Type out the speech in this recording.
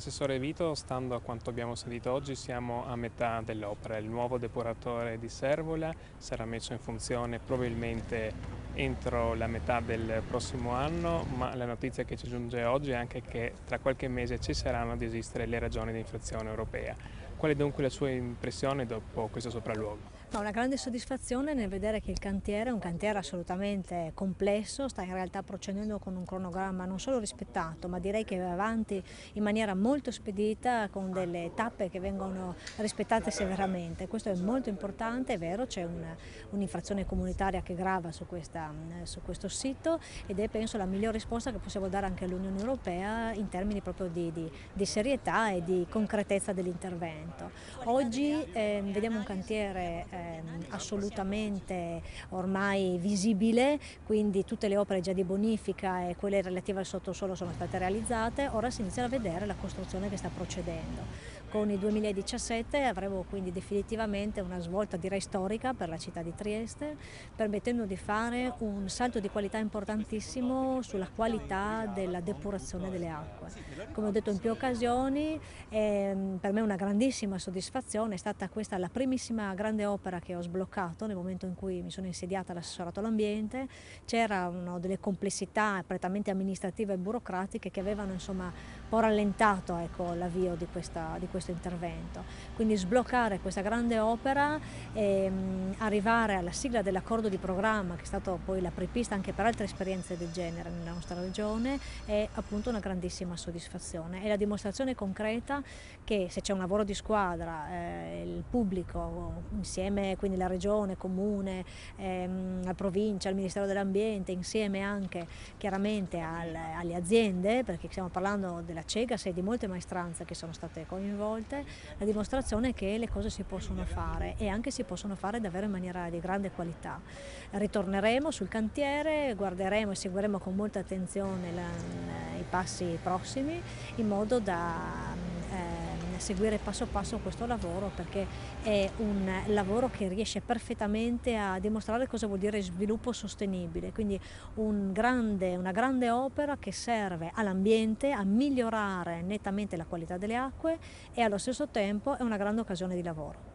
Assessore Vito, stando a quanto abbiamo sentito oggi, siamo a metà dell'opera. Il nuovo depuratore di Servola sarà messo in funzione probabilmente entro la metà del prossimo anno, ma la notizia che ci giunge oggi è anche che tra qualche mese cesseranno di esistere le ragioni di infrazione europea. Qual è dunque la sua impressione dopo questo sopralluogo? Ho una grande soddisfazione nel vedere che il cantiere è un cantiere assolutamente complesso, sta in realtà procedendo con un cronogramma non solo rispettato, ma direi che va avanti in maniera molto spedita, con delle tappe che vengono rispettate severamente. Questo è molto importante, è vero, c'è un'infrazione comunitaria che grava su questo sito ed è penso la migliore risposta che possiamo dare anche all'Unione Europea in termini proprio di serietà e di concretezza dell'intervento. Oggi vediamo un cantiere assolutamente ormai visibile, quindi tutte le opere già di bonifica e quelle relative al sottosuolo sono state realizzate, ora si inizia a vedere la costruzione che sta procedendo. Con il 2017 avremo quindi definitivamente una svolta direi storica per la città di Trieste, permettendo di fare un salto di qualità importantissimo sulla qualità della depurazione delle acque. Come ho detto in più occasioni, per me è una grandissima soddisfazione, è stata questa la primissima grande opera che ho sbloccato nel momento in cui mi sono insediata all'assessorato all'ambiente. C'erano delle complessità prettamente amministrative e burocratiche che avevano insomma un po' rallentato, ecco, l'avvio di questo intervento. Quindi sbloccare questa grande opera e arrivare alla sigla dell'accordo di programma, che è stato poi l'apripista anche per altre esperienze del genere nella nostra regione, è appunto una grandissima soddisfazione. È la dimostrazione concreta che se c'è un lavoro di squadra, il pubblico insieme, quindi la regione, comune, la provincia, il Ministero dell'Ambiente, insieme anche chiaramente alle aziende, perché stiamo parlando della Cegas e di molte maestranze che sono state coinvolte, la dimostrazione è che le cose si possono fare e anche si possono fare davvero in maniera di grande qualità. Ritorneremo sul cantiere, guarderemo e seguiremo con molta attenzione i passi prossimi in modo da seguire passo passo questo lavoro, perché è un lavoro che riesce perfettamente a dimostrare cosa vuol dire sviluppo sostenibile, quindi una grande opera che serve all'ambiente a migliorare nettamente la qualità delle acque e allo stesso tempo è una grande occasione di lavoro.